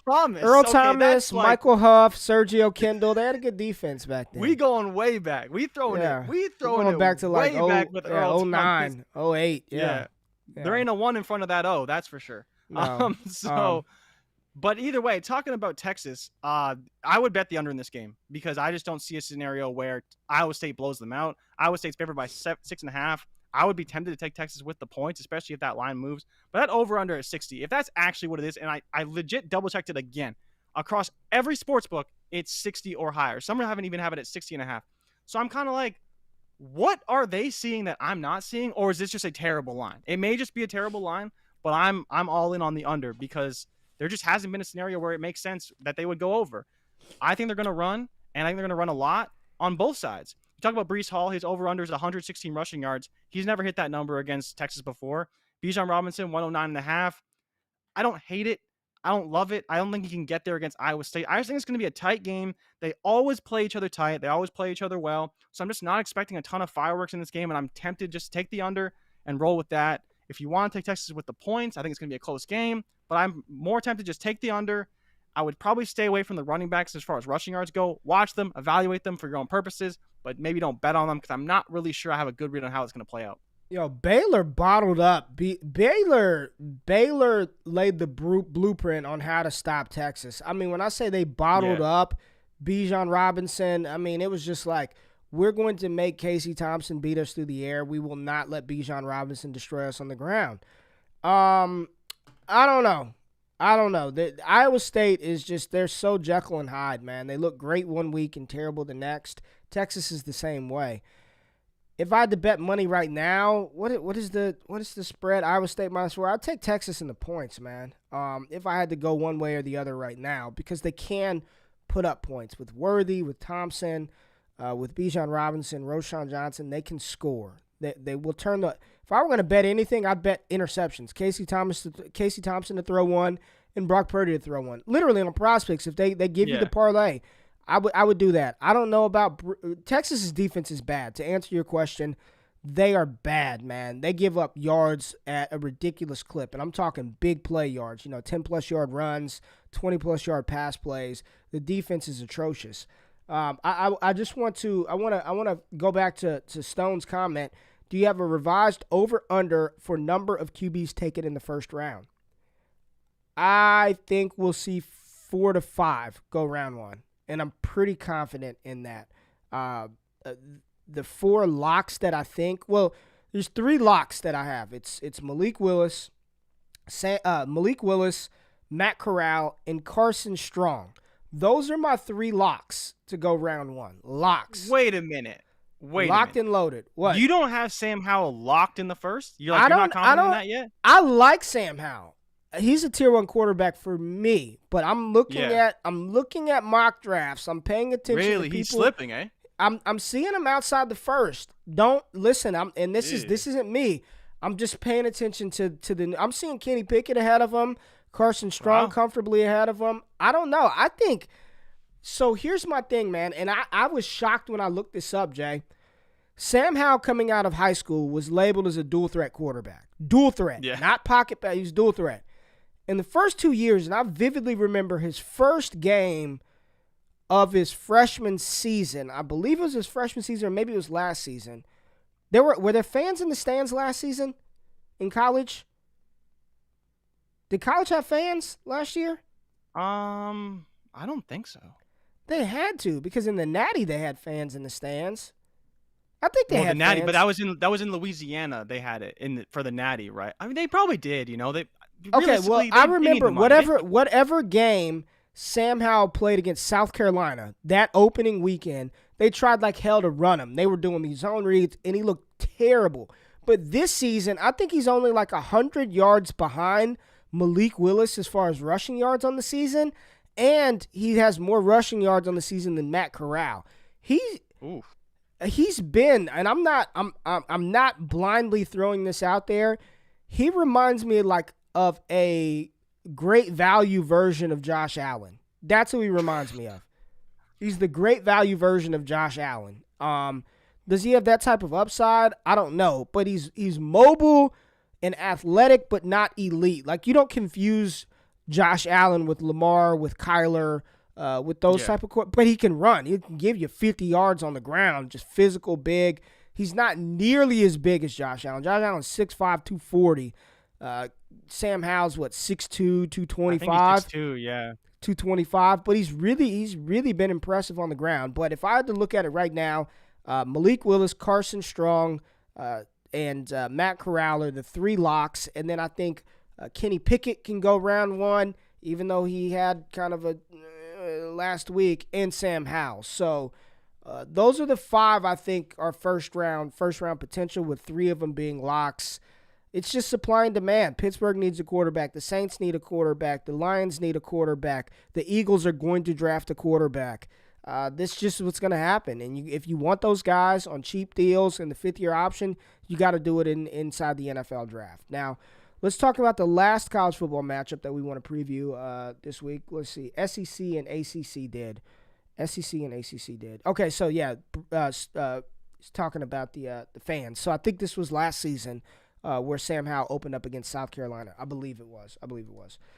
Thomas, Michael Huff, Sergio Kindle, they had a good defense back then. We going way back. We throwing it back to way back with Earl 09, 08. Yeah. There ain't a 1 in front of that O, that's for sure. No. But either way, talking about Texas, I would bet the under in this game because I just don't see a scenario where Iowa State blows them out. Iowa State's favored by 6.5. I would be tempted to take Texas with the points, especially if that line moves. But that over-under at 60, if that's actually what it is, and I legit double-checked it again, across every sports book, it's 60 or higher. Some haven't even have it at 60.5. So I'm kind of like, what are they seeing that I'm not seeing, or is this just a terrible line? It may just be a terrible line, but I'm all in on the under because there just hasn't been a scenario where it makes sense that they would go over. I think they're going to run, and I think they're going to run a lot on both sides. You talk about Breece Hall, his over-under is 116 rushing yards. He's never hit that number against Texas before. Bijan Robinson, 109.5. I don't hate it. I don't love it. I don't think he can get there against Iowa State. I just think it's going to be a tight game. They always play each other tight. They always play each other well. So I'm just not expecting a ton of fireworks in this game, and I'm tempted just to take the under and roll with that. If you want to take Texas with the points, I think it's going to be a close game, but I'm more tempted to just take the under. I would probably stay away from the running backs as far as rushing yards go. Watch them, evaluate them for your own purposes, but maybe don't bet on them because I'm not really sure I have a good read on how it's going to play out. Baylor bottled up. Baylor laid the blueprint on how to stop Texas. I mean, when I say they bottled up Bijan Robinson, I mean, it was just like, we're going to make Casey Thompson beat us through the air. We will not let Bijan Robinson destroy us on the ground. I don't know. Iowa State is just, they're so Jekyll and Hyde, man. They look great one week and terrible the next. Texas is the same way. If I had to bet money right now, what is the spread? Iowa State -4. I'd take Texas in the points, man. If I had to go one way or the other right now, because they can put up points with Worthy, with Thompson, with Bijan Robinson, Roschon Johnson. They can score. They will turn the. If I were going to bet anything, I'd bet interceptions. Casey Thompson to throw one, and Brock Purdy to throw one. Literally on prospects, if they give you the parlay. I would do that. I don't know about Texas's defense is bad. To answer your question, they are bad, man. They give up yards at a ridiculous clip, and I'm talking big play yards. 10-plus yard runs, 20-plus yard pass plays. The defense is atrocious. I want to go back to Stone's comment. Do you have a revised over/under for number of QBs taken in the first round? I think we'll see 4 to 5 go round one. And I'm pretty confident in that. The 4 locks that I think, there's 3 locks that I have. It's Malik Willis, Matt Corral, and Carson Strong. Those are my 3 locks to go round one. Locks. Wait a minute. Locked and loaded. What? You don't have Sam Howell locked in the first? You're not confident in that yet? I like Sam Howell. He's a tier 1 quarterback for me, but I'm looking at mock drafts. I'm paying attention to people. Really? He's slipping, eh? I'm seeing him outside the first. Don't listen. This isn't me. I'm just paying attention to the. I'm seeing Kenny Pickett ahead of him, Carson Strong comfortably ahead of him. I don't know. I think so. Here's my thing, man, and I was shocked when I looked this up, Jay. Sam Howell coming out of high school was labeled as a dual threat quarterback. Dual threat, not pocket pass. He's dual threat. In the first 2 years, and I vividly remember his first game of his freshman season. I believe it was his freshman season, or maybe it was last season. Were there fans in the stands last season in college? Did college have fans last year? I don't think so. They had to, because in the Natty they had fans in the stands. I think they had the Natty, fans. But that was in Louisiana. They had it for the Natty, right? I mean, they probably did. Okay, well, I remember whatever game Sam Howell played against South Carolina, that opening weekend, they tried like hell to run him. They were doing these zone reads, and he looked terrible. But this season, I think he's only like 100 yards behind Malik Willis as far as rushing yards on the season, and he has more rushing yards on the season than Matt Corral. He's been, and I'm not blindly throwing this out there. He reminds me of a great value version of Josh Allen. That's who he reminds me of. He's the great value version of Josh Allen. Does he have that type of upside? I don't know, but he's mobile and athletic, but not elite. Like, you don't confuse Josh Allen with Lamar, with Kyler, with those type of but he can run. He can give you 50 yards on the ground, just physical, big. He's not nearly as big as Josh Allen. Josh Allen's 6'5", 240. Sam Howell's 6'2", 225. I think he's 6'2", yeah. 225, but he's really been impressive on the ground. But if I had to look at it right now, Malik Willis, Carson Strong, and Matt Corral are the 3 locks, and then I think Kenny Pickett can go round one, even though he had kind of a last week, and Sam Howell. So those are the 5 I think are first round potential, with 3 of them being locks. It's just supply and demand. Pittsburgh needs a quarterback. The Saints need a quarterback. The Lions need a quarterback. The Eagles are going to draft a quarterback. This is just what's going to happen. And if you want those guys on cheap deals and the 5th-year option, you got to do it inside the NFL draft. Now, let's talk about the last college football matchup that we want to preview this week. Let's see. SEC and ACC did. Okay, so yeah, it's talking about the fans. So I think this was last season. Where Sam Howell opened up against South Carolina. I believe it was.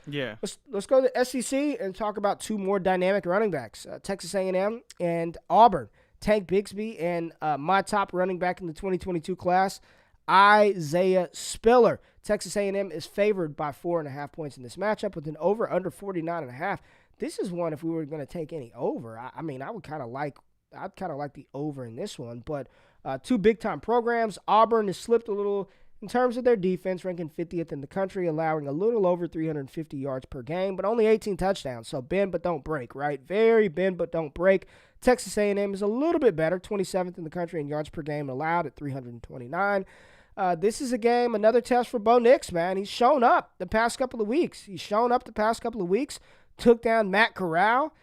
Yeah. Let's go to the SEC and talk about 2 more dynamic running backs, Texas A&M and Auburn. Tank Bigsby and my top running back in the 2022 class. Isaiah Spiller. Texas A&M is favored by 4.5 points in this matchup with an over under 49.5. This is one, if we were going to take any over, I mean, I'd kind of like the over in this one. But two big-time programs. Auburn has slipped a little in terms of their defense, ranking 50th in the country, allowing a little over 350 yards per game, but only 18 touchdowns. So bend but don't break, right? Very bend but don't break. Texas A&M is a little bit better, 27th in the country in yards per game allowed at 329. This is a game, another test for Bo Nix, man. He's shown up the past couple of weeks. Took down Matt Corral.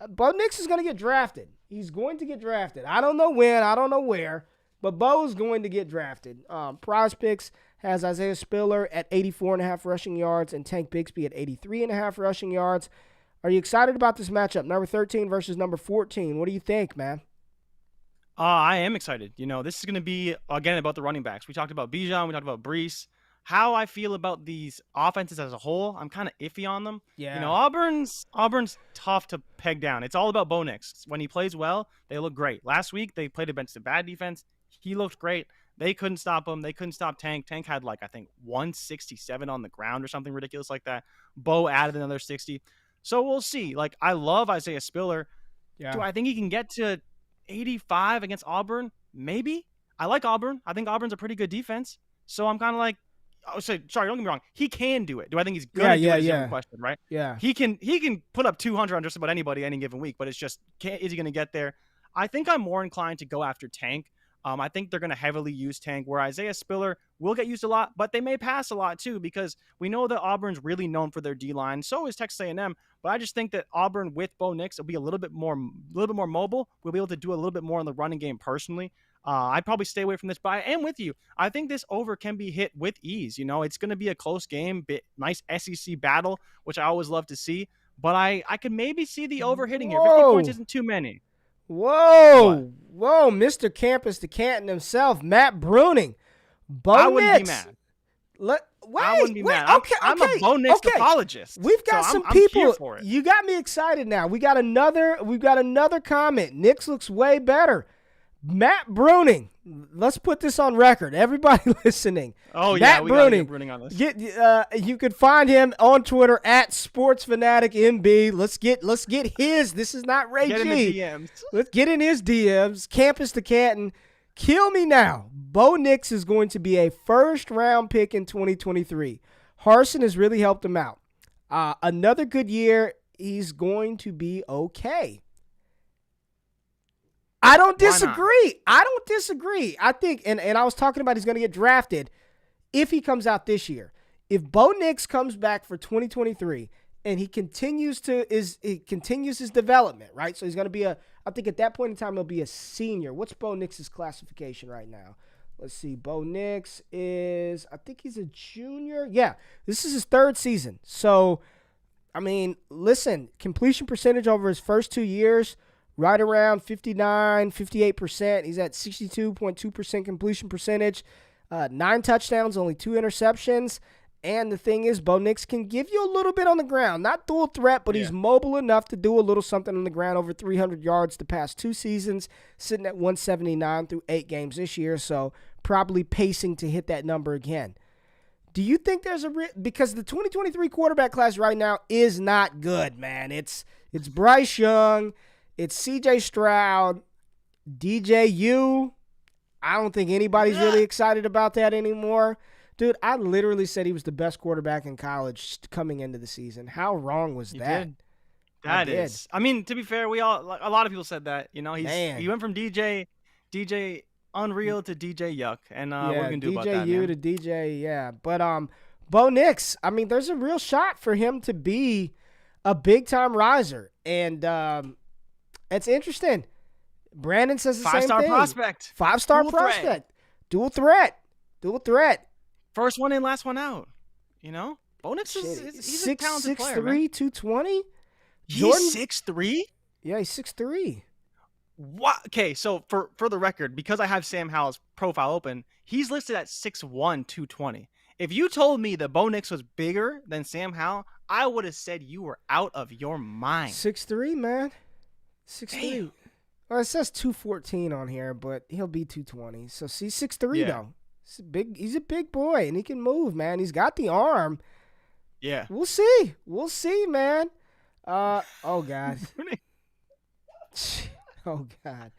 Bo Nix is going to get drafted. He's going to get drafted. I don't know when, I don't know where, but Bo is going to get drafted. Prize Picks has Isaiah Spiller at 84.5 rushing yards and Tank Bigsby at 83.5 rushing yards. Are you excited about this matchup? Number 13 versus number 14. What do you think, man? I am excited. This is going to be, again, about the running backs. We talked about Bijan. We talked about Brees. How I feel about these offenses as a whole, I'm kind of iffy on them. Yeah. Auburn's tough to peg down. It's all about Bo Nix. When he plays well, they look great. Last week, they played against a bad defense. He looked great. They couldn't stop him. They couldn't stop Tank. Tank had, I think, 167 on the ground or something ridiculous like that. Bo added another 60. So we'll see. I love Isaiah Spiller. Yeah. Do I think he can get to 85 against Auburn? Maybe. I like Auburn. I think Auburn's a pretty good defense. So I'm kind of sorry, don't get me wrong. He can do it. Do I think he's going to do it? Is a different question, right? Yeah. He can put up 200 on just about anybody any given week, but it's just, is he going to get there? I think I'm more inclined to go after Tank. I think they're going to heavily use Tank, where Isaiah Spiller will get used a lot, but they may pass a lot too, because we know that Auburn's really known for their D-line. So is Texas A&M, but I just think that Auburn with Bo Nix will be a little bit more mobile. We'll be able to do a little bit more in the running game personally. I'd probably stay away from this, but I am with you. I think this over can be hit with ease. It's going to be a close game, nice SEC battle, which I always love to see. But I could maybe see the over hitting here. 50 points isn't too many. Whoa, Mr. Campus to Canton himself, Matt Bruning. I wouldn't be mad. I wouldn't be mad. I'm a Bo Nix apologist. We've got some people. You got me excited now. We've got another comment. Nix looks way better. Matt Bruning. Let's put this on record. Everybody listening. Oh, Matt we gotta get Bruning on this. You could find him on Twitter at SportsFanaticMB. Let's get his. This is not Ray G. Get in the DMs. Let's get in his DMs. Campus to Canton. Kill me now. Bo Nix is going to be a first-round pick in 2023. Harsin has really helped him out. Another good year. He's going to be okay. I don't disagree. I think, and I was talking about he's going to get drafted if he comes out this year. If Bo Nix comes back for 2023 and he continues his development, right? So he's going to be I think at that point in time he'll be a senior. What's Bo Nix's classification right now? Let's see. Bo Nix is, I think he's a junior. Yeah, this is his third season. So, I mean, listen, completion percentage over his first 2 years, right around 59, 58%. He's at 62.2% completion percentage. 9 touchdowns, only 2 interceptions. And the thing is, Bo Nix can give you a little bit on the ground. Not dual threat, but he's mobile enough to do a little something on the ground. Over 300 yards the past 2 seasons, sitting at 179 through 8 games this year. So probably pacing to hit that number again. Do you think there's because the 2023 quarterback class right now is not good, man. It's Bryce Young. It's C.J. Stroud, DJU. I don't think anybody's really excited about that anymore. Dude, I literally said he was the best quarterback in college coming into the season. How wrong was that? That is. I mean, to be fair, a lot of people said that. He went from DJ Unreal to DJ Yuck, and what are we gonna do about that, man? to DJ, yeah. But Bo Nix, I mean, there's a real shot for him to be a big time riser, and it's interesting. Brandon says the same thing. 5-star prospect. 5-star prospect. Dual threat. First one in, last one out. Bo Nix he's a talented player, 6'3", 220. He's 6'3"? Yeah, he's 6'3". What? Okay, so for the record, because I have Sam Howell's profile open, he's listed at 6'1", 220. If you told me that Bo Nix was bigger than Sam Howell, I would have said you were out of your mind. 6'3", man. 6'3". Well, it says 214 on here, but he'll be 220. So see, 6'3", though. He's a big boy, and he can move, man. He's got the arm. Yeah. We'll see. We'll see, man. Oh God. Oh God.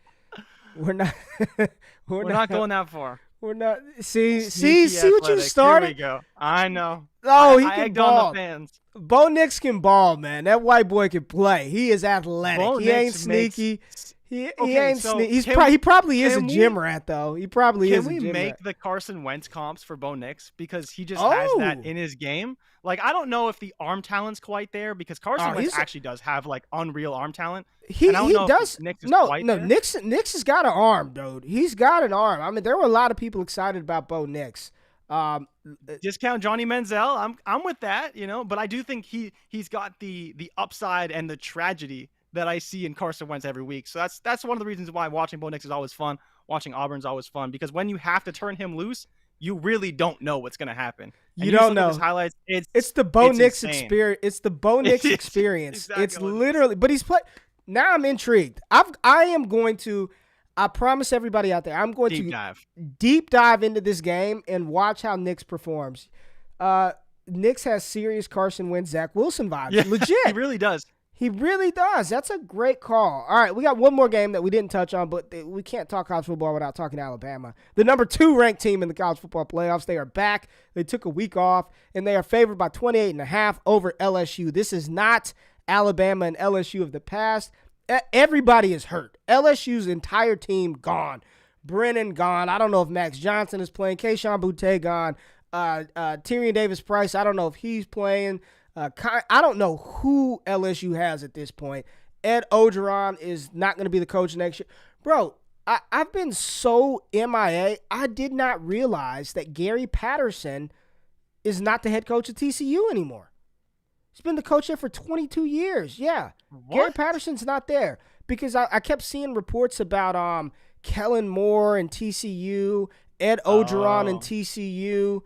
We're not going that far. We're not. See Sneaky what you started. Here we go. I know. Oh, he I can egged ball. on the fans. Bo Nix can ball, man. That white boy can play. He is athletic. He ain't sneaky. He ain't sneaky. He probably is a gym rat, though. He probably is a gym rat. Can we make the Carson Wentz comps for Bo Nix? Because he just has that in his game. Like, I don't know if the arm talent's quite there, because Carson Wentz actually does have, like, unreal arm talent. He does. Nix has got an arm, dude. He's got an arm. I mean, there were a lot of people excited about Bo Nix. Discount Johnny Manziel. I'm with that, but I do think he's got the upside and the tragedy that I see in Carson Wentz every week. So that's one of the reasons why watching Bo Nix is always fun. Watching Auburn's always fun, because when you have to turn him loose, you really don't know what's going to happen. You don't know. His highlights. It's the Bo Nix experience. It's the Bo Nix experience. Exactly. It's literally. But he's played. Now I'm intrigued. I am going to. I promise everybody out there, I'm going to deep dive into this game and watch how Nix performs. Nix has serious Carson Wentz, Zach Wilson vibes. Yeah, legit. He really does. He really does. That's a great call. All right, we got one more game that we didn't touch on, but we can't talk college football without talking Alabama. The number 2 ranked team in the college football playoffs. They are back. They took a week off, and they are favored by 28.5 over LSU. This is not Alabama and LSU of the past. Everybody is hurt. LSU's entire team gone. Brennan gone. I don't know if Max Johnson is playing. Keyshawn Boutte gone. Tyrion Davis-Price, I don't know if he's playing. I don't know who LSU has at this point. Ed Ogeron is not going to be the coach next year. Bro, I've been so MIA, I did not realize that Gary Patterson is not the head coach of TCU anymore. He's been the coach there for 22 years. Yeah. What? Gary Patterson's not there, because I kept seeing reports about Kellen Moore and TCU, Ed Ogeron and TCU.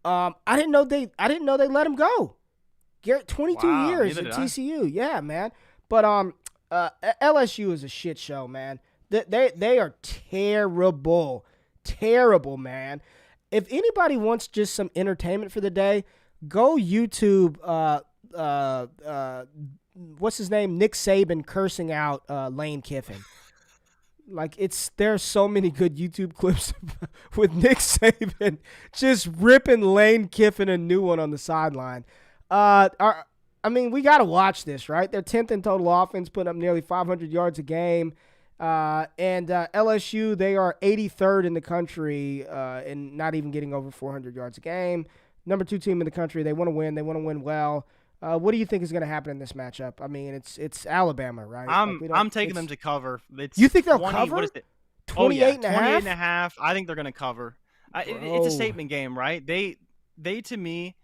I didn't know they let him go. Garrett, 22 years at TCU. Yeah, man. But LSU is a shit show, man. They are terrible. Terrible, man. If anybody wants just some entertainment for the day, go YouTube what's his name? Nick Saban cursing out Lane Kiffin. Like, there's so many good YouTube clips with Nick Saban just ripping Lane Kiffin a new one on the sideline. We got to watch this, right? They're 10th in total offense, putting up nearly 500 yards a game. And LSU, they are 83rd in the country and not even getting over 400 yards a game. Number 2 team in the country. They want to win. They want to win well. What do you think is going to happen in this matchup? I mean, it's Alabama, right? I'm taking them to cover. You think they'll cover? What is it? 28.5? I think they're going to cover. It's a statement game, right? They to me,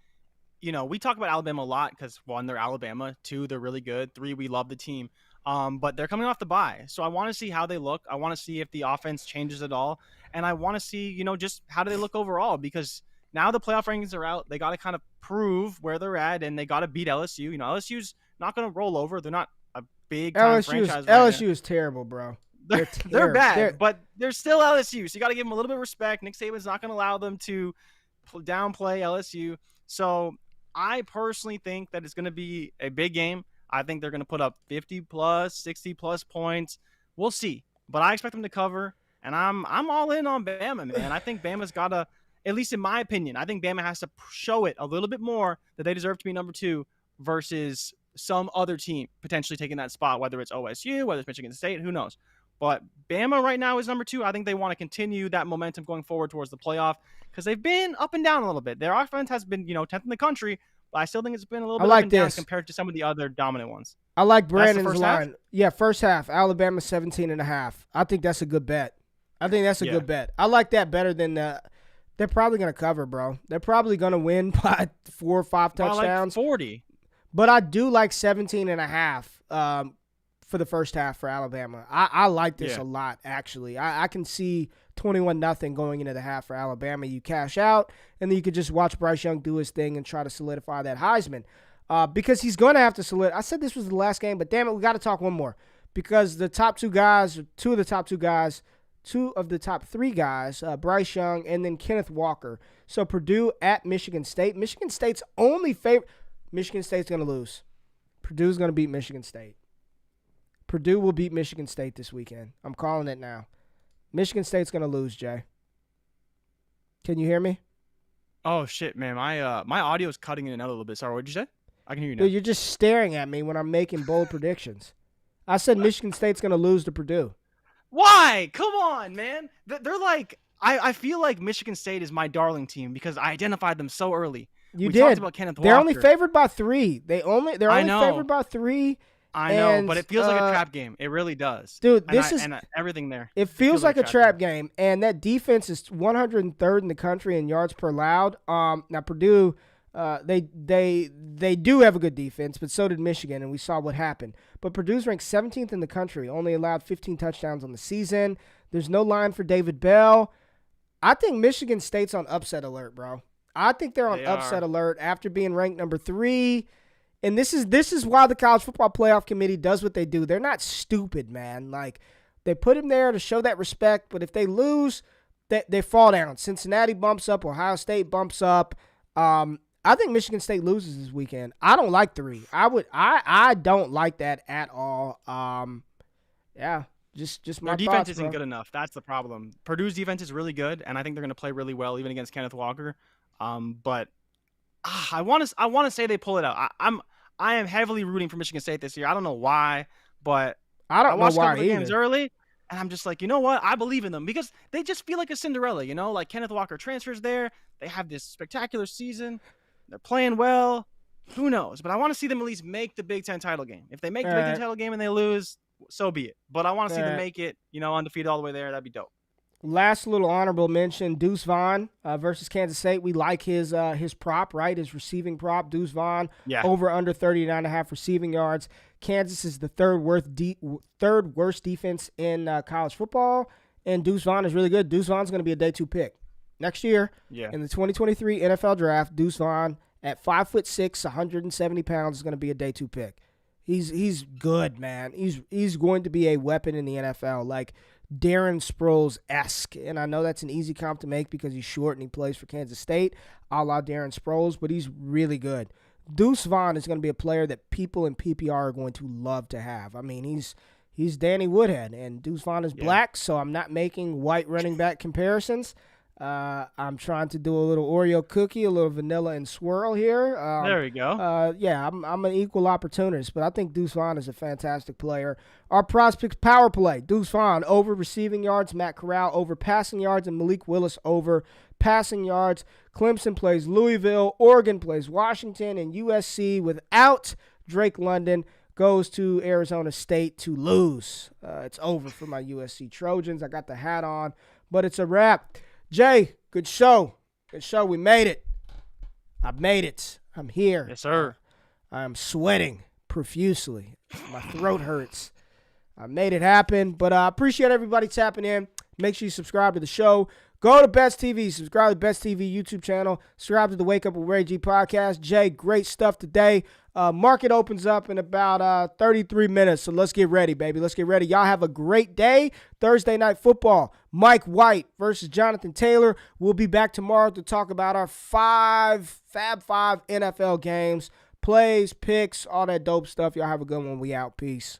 we talk about Alabama a lot because 1, they're Alabama. 2, they're really good. 3, we love the team. But they're coming off the bye. So I want to see how they look. I want to see if the offense changes at all. And I want to see, just how do they look overall, because now the playoff rankings are out. They got to kind of prove where they're at, and they got to beat LSU. LSU's not going to roll over. They're not a big-time franchise. LSU is terrible, bro. They're bad, but they're still LSU. So you got to give them a little bit of respect. Nick Saban's not going to allow them to downplay LSU. So I personally think that it's going to be a big game. I think they're going to put up 50-plus, 60-plus points. We'll see. But I expect them to cover, and I'm all in on Bama, man. I think Bama's got to, at least in my opinion, I think Bama has to show it a little bit more that they deserve to be number 2 versus some other team potentially taking that spot, whether it's OSU, whether it's Michigan State, who knows. But Bama right now is number 2. I think they want to continue that momentum going forward towards the playoff, because they've been up and down a little bit. Their offense has been, 10th in the country, but I still think it's been a little bit up and down compared to some of the other dominant ones. I like Brandon's line. Yeah, first half, Alabama 17.5. I think that's a good bet. Good bet. I like that better than they're probably going to cover, bro. They're probably going to win by 4 or 5 touchdowns. I like 40. But I do like 17.5 for the first half for Alabama. I like this a lot, actually. I can see 21-0 going into the half for Alabama. You cash out, and then you could just watch Bryce Young do his thing and try to solidify that Heisman. Because he's going to have to solidify. I said this was the last game, but damn it, we got to talk one more. Because the top 2 guys, 2 of the top 2 guys, two of the top 3 guys, Bryce Young and then Kenneth Walker. So Purdue at Michigan State. Michigan State's only favorite. Michigan State's going to lose. Purdue's going to beat Michigan State. Purdue will beat Michigan State this weekend. I'm calling it now. Michigan State's going to lose, Jay. Can you hear me? Oh, shit, man. My audio is cutting in and out a little bit. Sorry, what did you say? I can hear you now. Dude, you're just staring at me when I'm making bold predictions. I said Michigan State's going to lose to Purdue. Why? Come on, man. They're like, I feel like Michigan State is my darling team because I identified them so early. We did. Talked about Kenneth Walker. They're only favored by 3. They're only favored by 3. I know, but it feels like a trap game. It really does. Dude, everything there. It feels like a trap game, and that defense is 103rd in the country in yards per allowed. Now Purdue, they do have a good defense, but so did Michigan, and we saw what happened. But Purdue's ranked 17th in the country, only allowed 15 touchdowns on the season. There's no line for David Bell. I think Michigan State's on upset alert, bro. I think they're on upset alert after being ranked number 3. And this is why the College Football Playoff Committee does what they do. They're not stupid, man. Like, they put him there to show that respect, but if they lose, they fall down. Cincinnati bumps up. Ohio State bumps up. I think Michigan State loses this weekend. I don't like 3. I don't like that at all. Yeah, just my Their defense thoughts, isn't bro. good enough. That's the problem. Purdue's defense is really good, and I think they're going to play really well, even against Kenneth Walker. But I want to say they pull it out. I am heavily rooting for Michigan State this year. I don't know why, but I don't know watched why a couple of games either. early, and I'm just like, you know what? I believe in them because they just feel like a Cinderella. You know, like Kenneth Walker transfers there. They have this spectacular season. They're playing well. Who knows? But I want to see them at least make the Big Ten title game. If they make the Big Ten title game and they lose, so be it. But I want to see them make it, undefeated all the way there. That'd be dope. Last little honorable mention, Deuce Vaughn versus Kansas State. We like his prop, right? His receiving prop, Deuce Vaughn, over under 39.5 receiving yards. Kansas is the third worst defense in college football, and Deuce Vaughn is really good. Deuce Vaughn's going to be a day 2 pick. Next year, in the 2023 NFL Draft, Deuce Vaughn at 5'6", 170 pounds is going to be a day 2 pick. He's good, man. He's going to be a weapon in the NFL, like Darren Sproles-esque. And I know that's an easy comp to make because he's short and he plays for Kansas State, a la Darren Sproles, but he's really good. Deuce Vaughn is going to be a player that people in PPR are going to love to have. I mean, he's Danny Woodhead, and Deuce Vaughn is black, so I'm not making white running back comparisons. I'm trying to do a little Oreo cookie, a little vanilla and swirl here. There we go. I'm an equal opportunist, but I think Deuce Vaughn is a fantastic player. Our prospects power play: Deuce Vaughn over receiving yards, Matt Corral over passing yards, and Malik Willis over passing yards. Clemson plays Louisville, Oregon plays Washington, and USC without Drake London goes to Arizona State to lose. It's over for my USC Trojans. I got the hat on, but it's a wrap. Jay, good show. Good show. We made it. I made it. I'm here. Yes, sir. I'm sweating profusely. My throat hurts. I made it happen, but I appreciate everybody tapping in. Make sure you subscribe to the show. Go to Best TV. Subscribe to Best TV YouTube channel. Subscribe to the Wake Up with RayG podcast. Jay, great stuff today. Market opens up in about 33 minutes, so let's get ready, baby. Let's get ready. Y'all have a great day. Thursday Night Football. Mike White versus Jonathan Taylor. We'll be back tomorrow to talk about our Fab 5 NFL games, plays, picks, all that dope stuff. Y'all have a good one. We out. Peace.